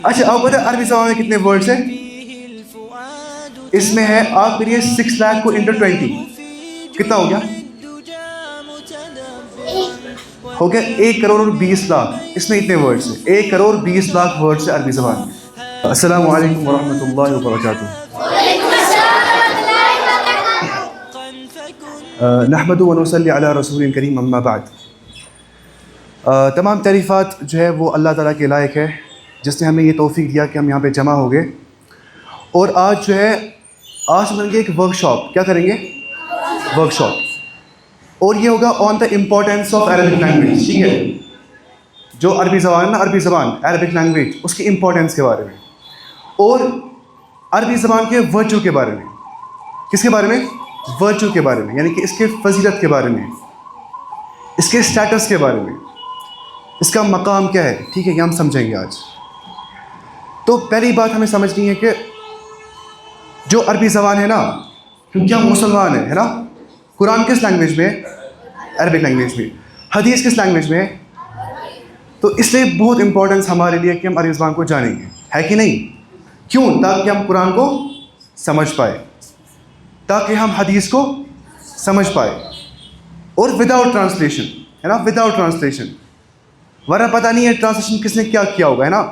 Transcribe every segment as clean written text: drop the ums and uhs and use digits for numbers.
اچھا آپ پتہ عربی زبان میں کتنے ورڈس ہیں؟ اس میں ہے آپ کریے 6 لاکھ کو انٹو 20 کتنا ہو گیا؟ ہو گیا 1 کروڑ اور 20 لاکھ. اس میں اتنے ورڈس ہیں, 1 کروڑ 20 لاکھ ورڈس ہے عربی زبان میں. السلام علیکم ورحمۃ اللہ وبرکاتہ. نحمد و نصلی علی رسول کریم اما بعد. تمام تعریفات جو ہے وہ اللہ تعالیٰ کے لائق ہے جس نے ہمیں یہ توفیق دیا کہ ہم یہاں پہ جمع ہو گئے. اور آج جو ہے آج بن گے ایک ورک شاپ. کیا کریں گے؟ Workshop. اور یہ ہوگا on the importance of Arabic language. ٹھیک ہے, جو عربی زبان ہے نا, عربی زبان عربک لینگویج, اس کی امپورٹینس کے بارے میں, اور عربی زبان کے ورچو کے بارے میں. کس کے بارے میں؟ ورچو کے بارے میں, یعنی کہ اس کے فضیلت کے بارے میں, اس کے اسٹیٹس کے بارے میں, اس کا مقام کیا ہے. ٹھیک ہے, یہ ہم سمجھیں گے آج. تو پہلی بات ہمیں سمجھنی ہے کہ جو عربی زبان ہے نا, کیونکہ ہم مسلمان ہیں, ہے نا. قرآن کس لینگویج میں ہے؟ عربک لینگویج میں. حدیث کس لینگویج میں ہے؟ تو اس لیے بہت امپورٹنس ہمارے لیے کہ ہم عربی زبان کو جانیں گے, ہے کہ نہیں؟ کیوں؟ تاکہ ہم قرآن کو سمجھ پائے, تاکہ ہم حدیث کو سمجھ پائے, اور وداؤٹ ٹرانسلیشن, ہے نا, وداؤٹ ٹرانسلیشن. ورنہ پتہ نہیں ہے ٹرانسلیشن کس نے کیا کیا ہوگا, ہے نا.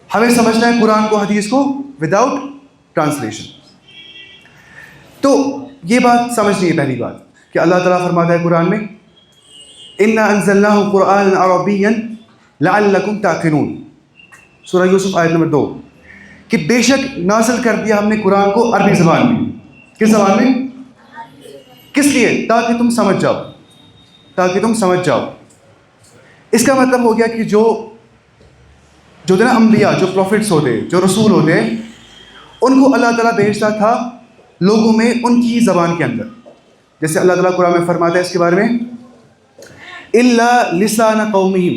ہمیں سمجھنا ہے قرآن کو, حدیث کو وداؤٹ ٹرانسلیشن. تو یہ بات سمجھنی ہے پہلی بات کہ اللہ تعالیٰ فرماتا ہے قرآن میں اِنَّا أَنزَلْنَاهُ قُرْآنًا عَرَبِيًّا لَعَلَّكُمْ تَعْقِلُونَ, سورہ یوسف آیت نمبر 2, کہ بے شک نازل کر دیا ہم نے قرآن کو عربی زبان میں. کس زبان میں؟ کس لیے؟ تاکہ تم سمجھ جاؤ, تاکہ تم سمجھ جاؤ. اس کا مطلب ہو گیا کہ جو نا انبیاء, جو پروفٹس ہوتے, جو رسول ہوتے, ان کو اللہ تعالیٰ بھیجتا تھا لوگوں میں ان کی زبان کے اندر. جیسے اللہ تعالیٰ قرآن میں فرماتا ہے اس کے بارے میں إِلَّا لِسَانَ قَوْمِهِمْ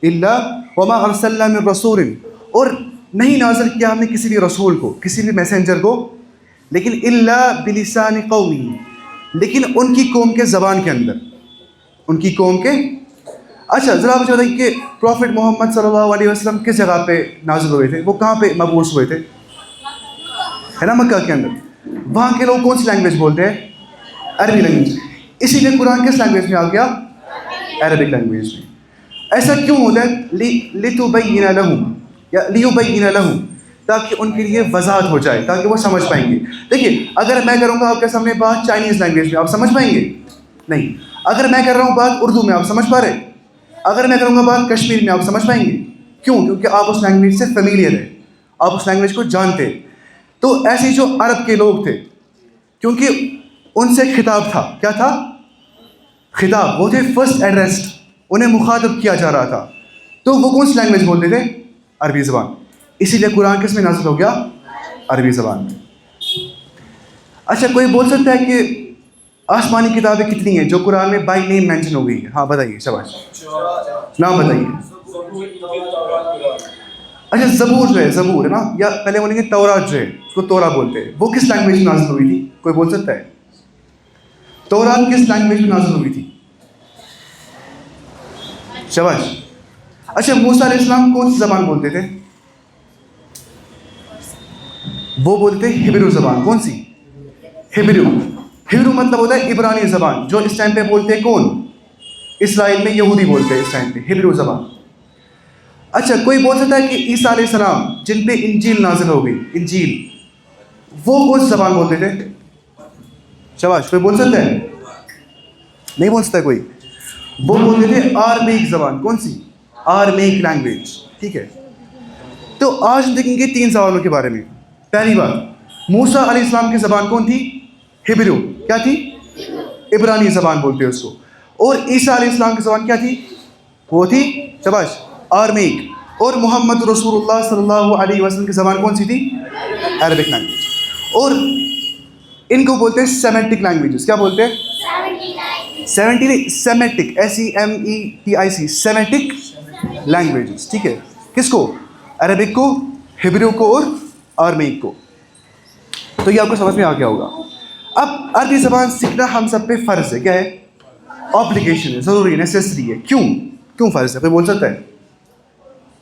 إِلَّا وَمَا أَرْسَلْنَا مِن رَسُولٍ, اور نہیں نازل کیا ہم نے کسی بھی رسول کو, کسی بھی میسنجر کو, لیکن إِلَّا بِلِسَانِ قَوْمِهِ, لیکن ان کی قوم کے زبان کے اندر, ان کی قوم کے. اچھا ذرا مجھے بتائیے کہ پروفٹ محمد صلی اللہ علیہ وسلم کس جگہ پہ نازل ہوئے تھے؟ وہ کہاں پہ مبعوث ہوئے تھے؟ ہے نا, مکہ کے اندر. وہاں کے لوگ کون سی لینگویج بولتے ہیں؟ عربی لینگویج. اسی لیے قرآن کس لینگویج میں آ گیا؟ عربک لینگویج میں. ایسا کیوں ہوتا ہے؟ لِتُبَيِّنَ لَهُمْ یا لِيُبَيِّنَ لَهُمْ, تاکہ ان کے لیے وضاحت ہو جائے, تاکہ وہ سمجھ پائیں گے. دیکھیے اگر میں کروں گا آپ کے سامنے بات چائنیز لینگویج میں, آپ سمجھ پائیں گے؟ نہیں. اگر میں کر رہا ہوں بات اردو میں, آپ سمجھ پا رہے؟ اگر میں کروں گا بات کشمیر میں, آپ سمجھ پائیں گے؟ کیوں؟ کیونکہ آپ اس لینگویج سے فیملیئر ہیں, آپ اس لینگویج کو جانتے. تو ایسے جو عرب کے لوگ تھے, کیونکہ ان سے خطاب تھا. کیا تھا؟ خطاب. وہ تھے فرسٹ ایڈریسڈ, انہیں مخاطب کیا جا رہا تھا. تو وہ کون سی لینگویج بولتے تھے؟ عربی زبان. اسی لیے قرآن کس میں نازل ہو گیا؟ عربی زبان میں. اچھا کوئی بول سکتا ہے کہ آسمانی کتابیں کتنی ہیں جو قرآن میں بائی نیم مینشن ہو گئی ہے؟ ہاں بتائیے, شاباش, نام بتائیے. اچھا زبور جو ہے, زبور ہے نا, یا پہلے بولیں گے تورات جو ہے, اس کو تورا بولتے ہیں, وہ کس لینگویج میں نازل ہوئی تھی؟ کوئی بول سکتا ہے تورات کس لینگویج میں نازل ہوئی تھی؟ شاباش. اچھا موسیٰ علیہ السلام کون سی زبان بولتے تھے؟ وہ بولتے ہبرو زبان. کون سی؟ ہبرو. ہبرو مطلب ہوتا ہے عبرانی زبان, جو اس ٹائم پہ بولتے ہیں کون؟ اسرائیل میں یہودی بولتے ہیں اس ٹائم پہ, ہبرو زبان. اچھا کوئی بول سکتا ہے کہ عیسیٰ علیہ السلام جن پہ انجیل نازل ہو گئی, انجیل, وہ کون سی زبان بولتے تھے؟ شاباش. کوئی بول سکتا ہے؟ نہیں بول سکتا کوئی. وہ بولتے تھے آرمیک زبان. کون سی؟ آرمیک لینگویج. ٹھیک ہے. تو آج ہم دیکھیں گے 3 زبانوں کے بارے میں. پہلی بات, موسیٰ علیہ السلام کی زبان کون تھی؟ ہبرو. کیا تھی؟ عبرانی زبان بولتے ہیں اس کو. اور عیسیٰ علیہ السلام کی زبان کیا تھی؟ وہ تھی, شاباش, آرمیک. اور محمد رسول اللہ صلی اللہ علیہ وسلم کی زبان کون سی تھی؟ Arabic language. اور ان کو بولتے ہیں سیمیٹک لینگویجز. کیا بولتے ہیں؟ Semitic, SEMETIC, Semitic languages. ٹھیک ہے. کس کو؟ عربک کو, ہبرو کو, اور آرمیک کو. تو یہ آپ کو سمجھ میں آ گیا ہوگا. اب عربی زبان سیکھنا ہم سب پہ فرض ہے. کیا ہے؟ آبلیگیشن ہے, ضروری ہے, نیسیسری ہے. کیوں فرض ہے؟ کوئی بول سکتا ہے؟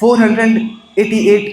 488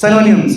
Synonyms.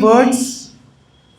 words.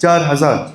4000.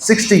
60.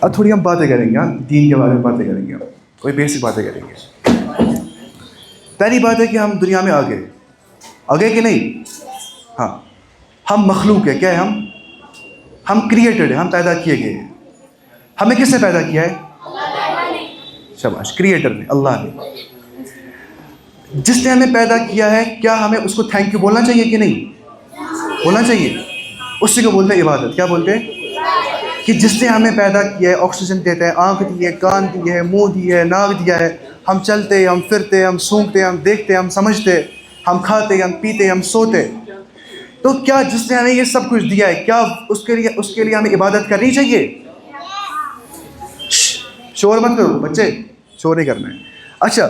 اب تھوڑی ہم باتیں کریں گے, دین کے بارے میں باتیں کریں گے, ہم کوئی بیسک باتیں کریں گے. پہلی بات ہے کہ ہم دنیا میں آگے کہ نہیں؟ ہاں, ہم مخلوق ہیں. کیا ہے ہم کریٹڈ ہیں, ہم پیدا کیے گئے ہیں. ہمیں کس نے پیدا کیا ہے؟ شاباش, کریٹر نے, اللہ نے. جس نے ہمیں پیدا کیا ہے, کیا ہمیں اس کو تھینک یو بولنا چاہیے کہ نہیں بولنا چاہیے؟ اسی کو بولتے ہیں عبادت. کیا بولتے ہیں؟ کہ جس نے ہمیں پیدا کیا ہے, آکسیجن دیتا ہے, آنکھ دی ہے, کان دی ہے, منہ دی ہے, ناک دیا ہے, ہم چلتے, ہم پھرتے, ہم سونگھتے, ہم دیکھتے, ہم سمجھتے, ہم کھاتے, ہم پیتے, ہم سوتے. تو کیا جس نے ہمیں یہ سب کچھ دیا ہے, کیا اس کے لیے ہمیں عبادت کرنی چاہیے؟ شور مت کرو بچے, شور نہیں کرنا ہے. اچھا,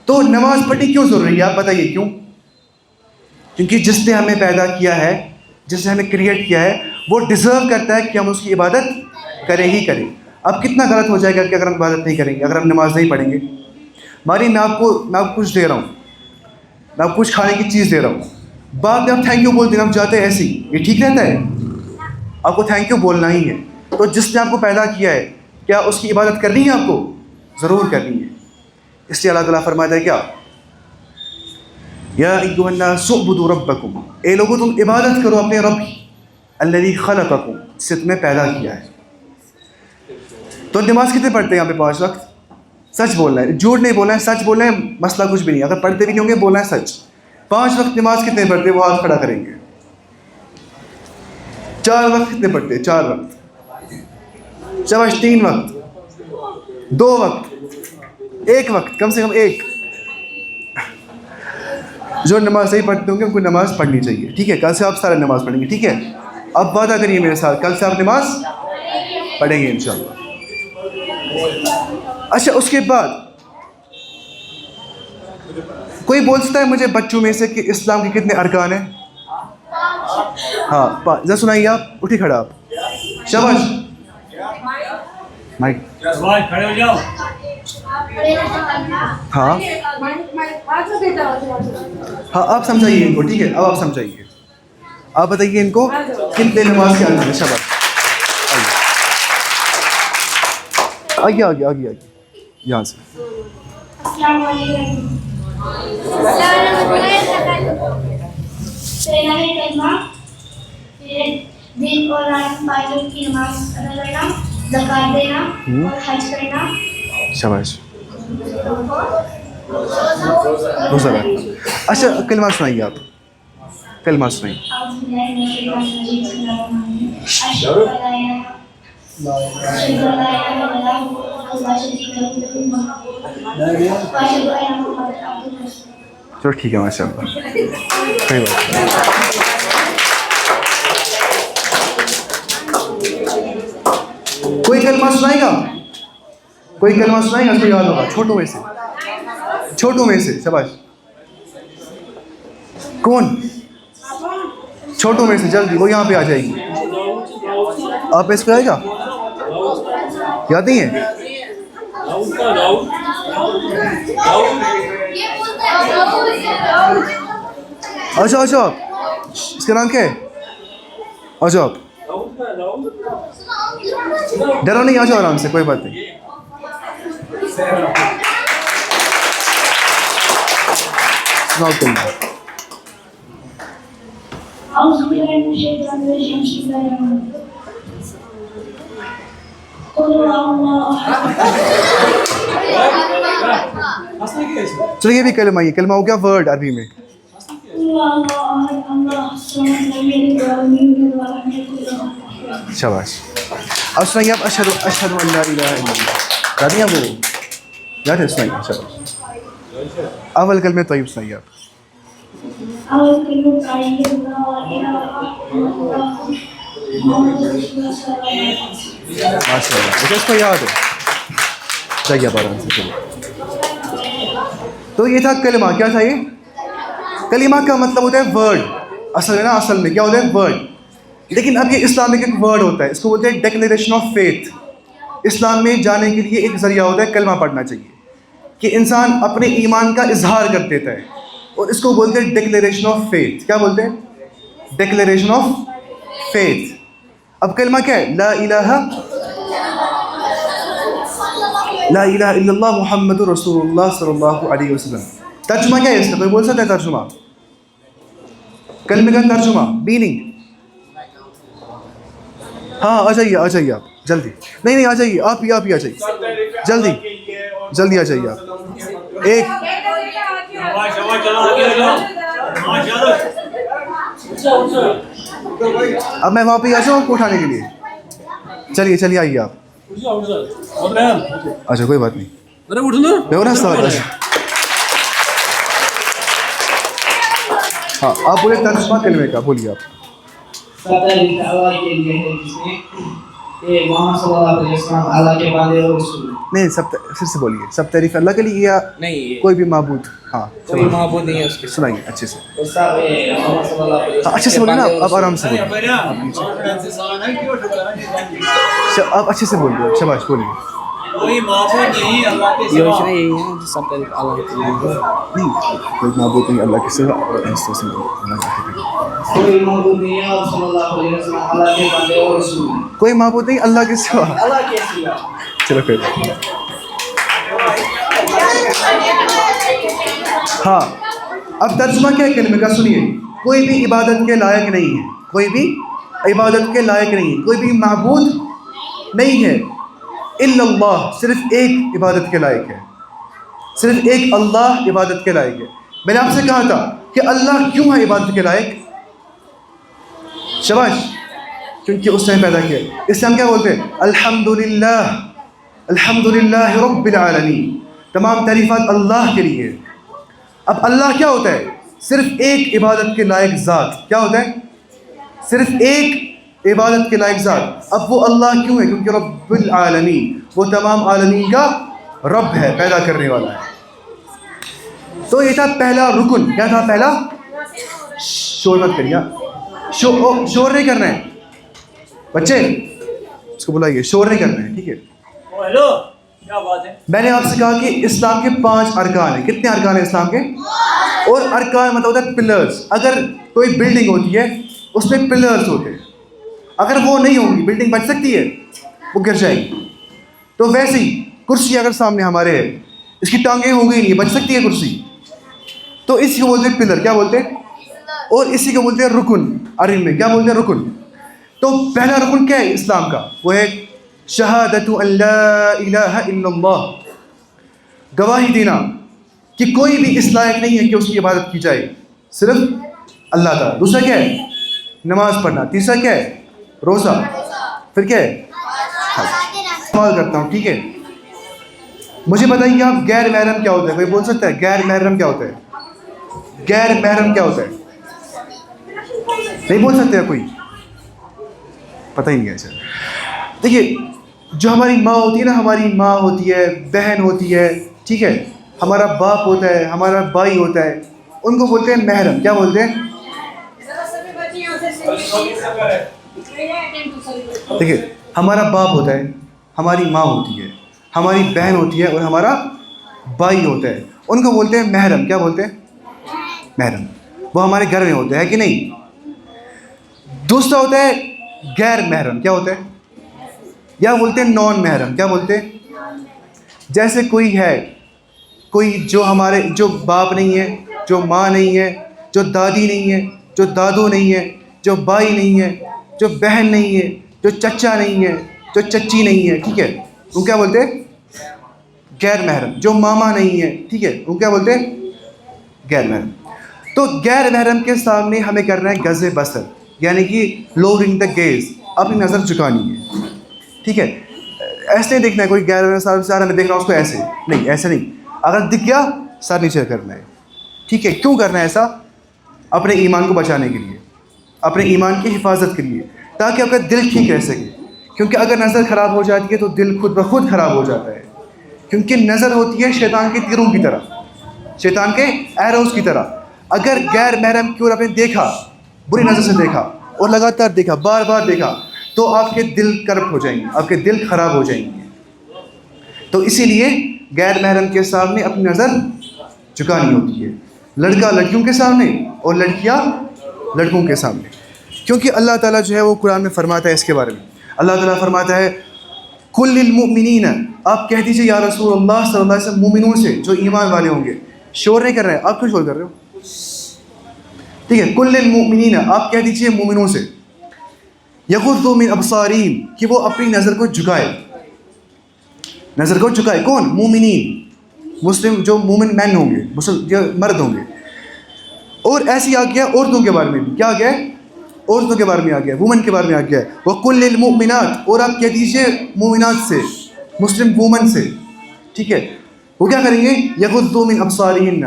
تو نماز پڑھنی کیوں ضروری ہے؟ آپ بتائیے کیوں؟ کیونکہ جس نے ہمیں پیدا کیا ہے, جس نے ہمیں کریٹ کیا ہے, وہ ڈیزرو کرتا ہے کہ ہم اس کی عبادت کریں ہی کریں. اب کتنا غلط ہو جائے گا کہ اگر ہم عبادت نہیں کریں گے, اگر ہم نماز نہیں پڑھیں گے. ماری میں آپ کو کچھ دے رہا ہوں, میں آپ کو کچھ کھانے کی چیز دے رہا ہوں, بعد میں آپ تھینک یو بولتے ہیں, ہم جاتے ہیں ایسے ہی, یہ ٹھیک رہتا ہے؟ آپ کو تھینک یو بولنا ہی ہے. تو جس نے آپ کو پیدا کیا ہے, کیا اس کی عبادت کرنی ہے؟ آپ کو ضرور کرنی ہے. اس لیے اللہ تعالیٰ فرماتا ہے کیا؟ یا ایھا الناس اعبدوا ربکم, اے لوگو تم عبادت کرو اپنے رب کی, الذی خلقکم, جس نے تمہیں پیدا کیا ہے. تو نماز کتنے پڑھتے ہیں یہاں پہ؟ 5 وقت. سچ بولنا ہے, جھوٹ نہیں بولنا ہے, سچ بولنا ہے. مسئلہ کچھ بھی نہیں, اگر پڑھتے بھی نہیں ہوں گے بولنا ہے سچ. 5 وقت نماز کتنے پڑھتے ہیں؟ وہ ہاتھ کھڑا کریں گے. 4 وقت کتنے پڑھتے ہیں؟ 4 وقت. شاباش. 3 وقت, 2 وقت, 1 وقت, کم سے کم 1. جو نماز نہیں پڑھتے ہوں گے ان کو نماز پڑھنی چاہیے. ٹھیک ہے, کل سے آپ سارے نماز پڑھیں گے. ٹھیک ہے, اب وعدہ کریے میرے ساتھ, کل سے آپ نماز پڑھیں گے انشاءاللہ. اچھا, اس کے بعد کوئی بول سکتا ہے مجھے بچوں میں سے کہ اسلام کے کتنے ارکان ہیں؟ ہاں, ذرا سنائیے. آپ اٹھی کھڑا, آپ. شاباش. مائک. کھڑے ہو جاؤ. ہاں ہاں, آپ سمجھائیے ان کو. ٹھیک ہے, اب آپ سمجھائیے, آپ بتائیے ان کو کتنے نماز کے ارکان ہیں. شاباش. آگے آگے آگے آگے, یہاں سے. السلام علیکم. کلمہ, دن اور رات 5 وقت کی نماز ادا کرنا, زکوٰۃ دینا اور حج کرنا. شاباش. روزہ رکھنا. اچھا, کلمہ سنائیے. آپ کلمہ سنائیے. اعوذ باللہ من الشیطان الرجیم. بسم اللہ الرحمن الرحیم. اشہد ان لا الہ الا اللہ وحدہ لا شریک لہ لہ الملک واشہد ان محمدًا عبدہ ورسولہ. چلو ٹھیک ہے, ماشاء اللہ, کوئی بات نہیں. کوئی کلمہ سنائے گا؟ کوئی کلمہ سنائے گا؟ اس کو یاد ہوگا. چھوٹوں میں سے, چھوٹوں میں سے. شاباش. کون چھوٹوں میں سے؟ جلدی, وہ یہاں پہ آ جائے گی. آپ اس پہ آئے گا؟ یاد نہیں ہے؟ اچھا اچھا, اس کا نام کیا ہے؟ اچھا, آپ ڈرو نہیں, آ جاؤ آرام سے, کوئی بات نہیں. سناؤ کلمہ. اعوذ باللہ من الشیطان الرجیم. بسم اللہ الرحمن الرحیم. قل اللہ احد. چلو, یہ بھی کلمہ, یہ کلمہ ہو گیا ورڈ عربی میں. شاباش. اب سنائیے آپ اشہد ان لا الہ الا اللہ. یاد نہیں آپ کو؟ یاد ہے؟ سنائیے. شاباش. اول کلمہ طیب سنائیے آپ. اول کلمہ طیب لا الہ الا اللہ محمد رسول اللہ صلی اللہ علیہ وسلم. ماشاء اللہ, مجھے اس کو یاد ہے. جائیے آپ آرام سے. چلیے, تو یہ تھا کلمہ. کیا تھا یہ؟ کلمہ کا مطلب ہوتا ہے ورڈ. اصل میں نا, اصل میں کیا ہوتا ہے؟ ورڈ. لیکن اب یہ اسلام میں ایک ورڈ ہوتا ہے, اس کو بولتے ہیں ڈیکلیریشن آف فیتھ. اسلام میں جانے کے لیے ایک ذریعہ ہوتا ہے کلمہ پڑھنا چاہیے, کہ انسان اپنے ایمان کا اظہار کر دیتا ہے, اور اس کو بولتے ہیں ڈیکلیریشن آف فیتھ. کیا بولتے ہیں؟ Declaration of faith. اب کلمہ کیا ہے؟ لا الہ الا اللہ محمد رسول اللہ صلی اللہ علیہ وسلم. ترجمہ کیا ہے اس کا؟ کوئی بول سکتا ہے ترجمہ؟ کلمے کا ترجمہ، میننگ. ہاں آ جائیے آپ جلدی. نہیں آ جائیے آپ ہی آ جائیے جلدی آ جائیے آپ. ایک اب میں وہاں پہ آ جاؤں آپ کو اٹھانے کے لیے. چلیے آئیے آپ. اچھا کوئی بات نہیں. ہاں آپ بولے ترجمہ کلمے کا، بولیے آپ. سب تعریف اللہ کے لیے ہے جس نے کہ محمد صلی اللہ علیہ وسلم اللہ کے بندے اور رسول. نہیں پھر سے بولیے. سب تعریف اللہ کے لیے یا نہیں کوئی بھی معبود؟ ہاں کوئی معبود نہیں ہے اس کے. سنائیے اچھے سے. سب محمد صلی اللہ علیہ وسلم اچھے سے بولیے نا آپ آرام سے بولیے. آپ اچھے سے بولیے. شاباش بولیے. کوئی معبود نہیں اللہ کے سوا. یہی ہے سب تعریف اللہ کے لیے. نہیں کوئی معبود نہیں اللہ کے سوا. کوئی معبود نہیں ہے صلی اللہ علیہ وسلم اللہ کے بندے اور رسول. کوئی معبود نہیں اللہ کے سوا. اللہ کے سوا. چلو پھر ہاں اب ترجمہ کیا ہے کلمے کا؟ سنیے. کوئی بھی عبادت کے لائق نہیں ہے. کوئی بھی عبادت کے لائق نہیں ہے. کوئی بھی معبود نہیں ہے الا اللہ. صرف ایک عبادت کے لائق ہے. صرف ایک اللہ عبادت کے لائق ہے. میں نے آپ سے کہا تھا کہ اللہ کیوں ہے عبادت کے لائق؟ شاباش. کیونکہ اس نے پیدا کیا. اس سے ہم کیا بولتے ہیں؟ الحمدللہ رب العالمین. تمام تعریفات اللہ کے لیے. اب اللہ کیا ہوتا ہے؟ صرف ایک عبادت کے لائق ذات. کیا ہوتا ہے؟ صرف ایک عبادت کے لائق ذات. اب وہ اللہ کیوں ہے؟ کیونکہ رب العالمین وہ تمام عالمین کا رب ہے، پیدا کرنے والا ہے. تو یہ تھا پہلا رکن. کیا تھا پہلا؟ شور مت کریے. شور نہیں کرنا ہے بچے. اس کو بلائیے. شور نہیں کرنا ہے ٹھیک ہے. ہیلو کیا بات ہے؟ میں نے آپ سے کہا کہ اسلام کے 5 ارکان ہیں. کتنے ارکان ہیں اسلام کے؟ اور ارکان مطلب ہوتا ہے پلرز. اگر کوئی بلڈنگ ہوتی ہے اس میں پلرز ہوتے ہیں. اگر وہ نہیں ہوں گی بلڈنگ بچ سکتی ہے؟ وہ گر جائے گی. تو ویسے ہی کرسی اگر سامنے ہمارے ہے، اس کی ٹانگیں ہو گئی نہیں، بچ سکتی ہے کرسی؟ تو اسی کو بولتے ہیں پلر. کیا بولتے ہیں؟ اور اسی کو بولتے ہیں رکن. عربی میں کیا بولتے ہیں؟ رکن. تو پہلا رکن کیا ہے اسلام کا؟ وہ ہے شہادت ان لا الہ الا اللہ. گواہی دینا کہ کوئی بھی اس لائق نہیں ہے کہ اس کی عبادت کی جائے صرف اللہ تعالیٰ. دوسرا کیا ہے؟ نماز پڑھنا. تیسرا کیا ہے؟ روزہ. پھر کیا ہے؟ سوال کرتا ہوں ٹھیک ہے. مجھے بتائیے آپ غیر محرم کیا ہوتا ہے؟ کوئی بول سکتا ہے غیر محرم کیا ہوتا ہے؟ غیر محرم کیا ہوتا ہے؟ نہیں بول سکتے کوئی؟ پتہ ہی نہیں ہے. اچھا دیکھیے جو ہماری ماں ہوتی ہے نا، ہماری ماں ہوتی ہے، بہن ہوتی ہے ٹھیک ہے، ہمارا باپ ہوتا ہے، ہمارا بھائی ہوتا ہے، ان کو بولتے ہیں محرم. کیا بولتے ہیں؟ دیکھیے ہمارا باپ ہوتا ہے، ہماری ماں ہوتی ہے، ہماری بہن ہوتی ہے اور ہمارا بھائی ہوتا ہے. ان کو بولتے ہیں محرم. کیا بولتے ہیں؟ محرم. وہ ہمارے گھر میں ہوتا ہے کہ نہیں. دوسرا ہوتا ہے غیر محرم. کیا ہوتا ہے؟ یا بولتے ہیں نان محرم. کیا بولتے ہیں؟ جیسے کوئی ہے، کوئی جو ہمارے جو باپ نہیں ہے، جو ماں نہیں ہے، جو دادی نہیں ہے، جو دادو نہیں ہے، جو بھائی نہیں ہے، جو بہن نہیں ہے، جو چچا نہیں ہے، جو چچی نہیں ہے ٹھیک ہے، وہ کیا بولتے ہیں؟ غیر محرم. جو ماما نہیں ہے ٹھیک ہے، وہ کیا بولتے ہیں؟ غیر محرم. تو غیر محرم کے سامنے ہمیں کرنا ہے غض بصر، یعنی کہ لوورنگ دا گیز. اپنی نظر جھکانی ہے ٹھیک ہے. ایسے نہیں دیکھنا ہے کوئی غیر محرم سارا میں دیکھ رہا ہوں اس کو ایسے نہیں، ایسے نہیں. اگر دکھ گیا سر نیچے کرنا ہے ٹھیک ہے. کیوں کرنا ہے ایسا؟ اپنے ایمان کو بچانے کے لیے، اپنے ایمان کی حفاظت کے لیے، تاکہ آپ کا دل ٹھیک رہ سکے. کیونکہ اگر نظر خراب ہو جاتی ہے تو دل خود بخود خراب ہو جاتا ہے. کیونکہ نظر ہوتی ہے شیطان کے تیروں کی طرح، شیطان کے ایروز کی طرح. اگر غیر محرم کی اور آپ نے دیکھا، بری نظر سے دیکھا اور لگاتار دیکھا، بار بار دیکھا، تو آپ کے دل کرپ ہو جائیں گے، آپ کے دل خراب ہو جائیں گے. تو اسی لیے غیر محرم کے سامنے اپنی نظر جھکانی ہوتی ہے. لڑکا لڑکیوں کے سامنے اور لڑکیاں لڑکوں کے سامنے. کیونکہ اللہ تعالیٰ جو ہے وہ قرآن میں فرماتا ہے اس کے بارے میں. اللہ تعالیٰ فرماتا ہے کل للمؤمنین، آپ کہہ دیجیے یا رسول اللہ صلی اللہ علیہ وسلم مومنوں سے جو ایمان والے ہوں گے. شور نہیں کر رہے ہیں آپ، کیوں شور کر رہے ہو؟ ٹھیک ہے، کل للمؤمنین آپ کہہ دیجیے مومنوں سے یغضوا من ابصارہم کہ وہ اپنی نظر کو جھکائے. نظر کو جھکائے کون؟ مومنین، مسلم جو مومن مین ہوں گے، جو مرد ہوں گے. اور ایسی آ گیا عورتوں کے بارے میں بھی، کیا آ گیا ہے؟ عورتوں کے بارے میں آ گیا ہے، وومن کے بارے میں آ گیا ہے. وَقُلْ لِلْمُؤْمِنَاتِ اور آپ کہہ دیجیے مومنات سے، مسلم وومن سے. ٹھیک ہے، وہ کیا کریں گے؟ یغضوا من ابصارہن،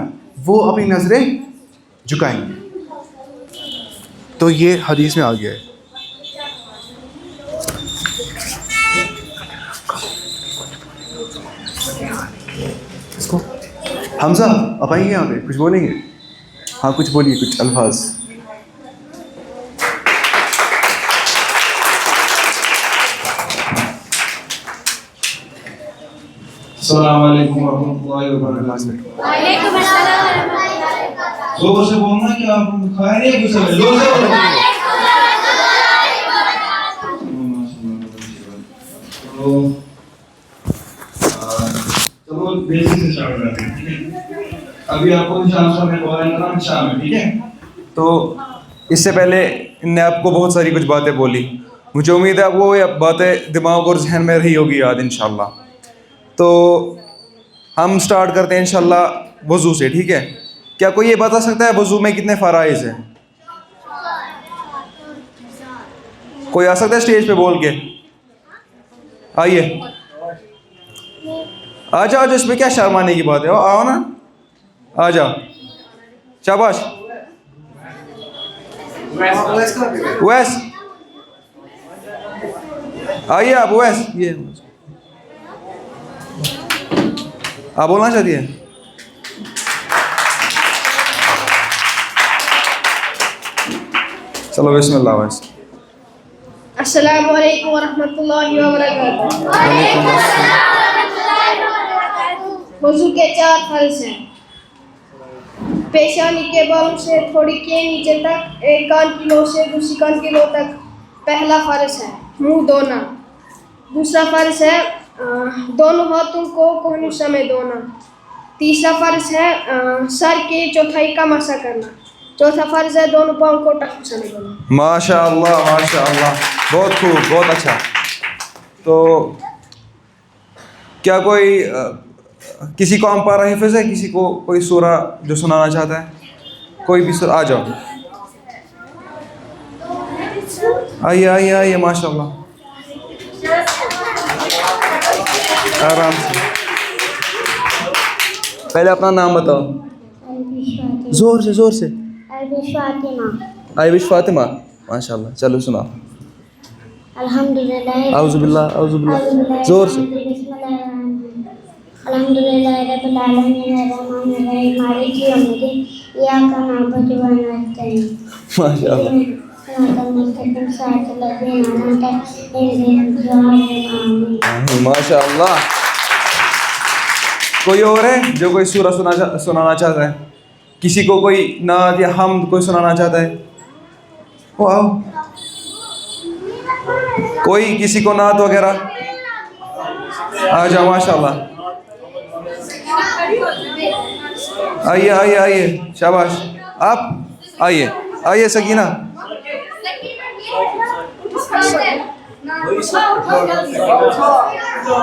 وہ اپنی نظریں جھکائیں گے. تو یہ حدیث میں آ گیا ہے. حمزہ آپ آئیں گے یہاں پہ، کچھ بولیں گے؟ ہاں کچھ بولیے، کچھ الفاظ. السلام علیکم ورحمۃ اللہ وبرکاتہ. وعلیکم السلام ورحمۃ اللہ وبرکاتہ. زور سے بولنا کہ آپ کھا رہے ہیں، زور سے بولنا. چلو بیسک سے اسٹارٹ کرتے ہیں. ٹھیک ہے، ابھی آپ کو نشان سا میں قرآن کرام شام ہے. ٹھیک ہے، تو اس سے پہلے ان نے آپ کو بہت ساری کچھ باتیں بولی، مجھے امید ہے وہ باتیں دماغ اور ذہن میں رہی ہوگی یاد انشاءاللہ. تو ہم سٹارٹ کرتے ہیں انشاءاللہ وضو سے. ٹھیک ہے، کیا کوئی یہ بتا سکتا ہے وضو میں کتنے فرائض ہیں؟ کوئی آ سکتا ہے اسٹیج پہ بول کے؟ آئیے آ جاؤ، اس پہ کیا شرمانے کی بات ہے، آؤ نا، آ جاؤ. شاباش. ویس آئیے آپ. ویس یہ آپ بولنا چاہتی ہیں؟ چلو بسم اللہ. ویس السلام علیکم ورحمۃ اللہ وبرکاتہ. وضو کے 4 فرض ہیں. پیشانی کے بالوں سے تھوڑی کے نیچے تک، ایک کان کی لو سے دوسری کان کی لو تک پہلا فرض ہے. منہ دھونا. دوسرا فرض ہے دونوں ہاتھوں کو کوہنیوں میں دھونا. تیسرا فرض ہے سر کی چوتھائی کا مسح کرنا. چوتھا فرض ہے دونوں پاؤں کو ٹخنوں سے دھونا. ماشاء اللہ ماشاء اللہ، بہت خوب، بہت اچھا. تو کیا کوئی کسی کو ہم پارہ حفظ ہے؟ کسی کو کوئی سورہ جو سنانا چاہتا ہے؟ کوئی بھی سورہ. آ جاؤ، آئیے آئیے آئیے. ماشاء اللہ، آرام سے. پہلے اپنا نام بتاؤ زور سے، زور سے. آئیوش فاطمہ. ماشاء اللہ، چلو سنا. الحمدللہ اعوذ باللہ، اعوذ باللہ، زور سے. الحمدللہ رب العالمین الرحمن الرحیم مالک یوم الدین ایاک نعبد و ایاک نستعین. ماشاء اللہ. ماشاء اللہ. کوئی اور ہے جو کوئی سورہ سنانا چاہتا ہے؟ کسی کو کوئی نعت یا حمد کوئی سنانا چاہتا ہے؟ وہ آؤ. کوئی کسی کو نعت وغیرہ؟ آ جاؤ. ماشاء اللہ، آئیے آئیے آئیے. شاباش. آپ آئیے آئیے. سکینہ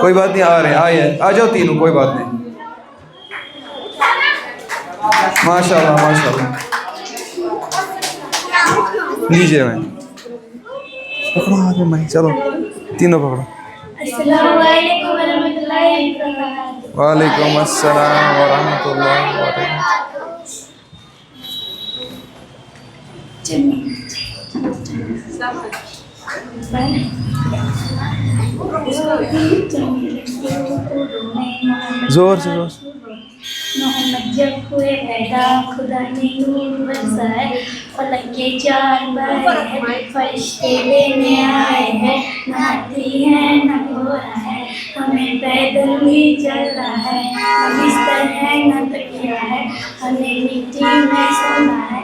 کوئی بات نہیں، آ رہے ہیں. آئیے آ جاؤ تینوں، کوئی بات نہیں. ماشاء اللہ ماشاء اللہ. لیجیے میں پکڑو ہاتھ میں. چلو تینوں پکڑو. السلام علیکم ورحمۃ اللہ وبرکاتہ. وعلیکم السلام ورحمۃ اللہ وبرکاتہ. زور سے، زور سے. محمد جب ہوئے پیدا خدا نے نور برسائے، فلک کے 4 بہر فرشتے لینے آئے ہیں. نہاتی ہے نہ گورا ہے، ہمیں پیدل بھی چلنا ہے. نہ بستر ہے نہ تکیہ ہے، ہمیں مٹی میں سونا ہے.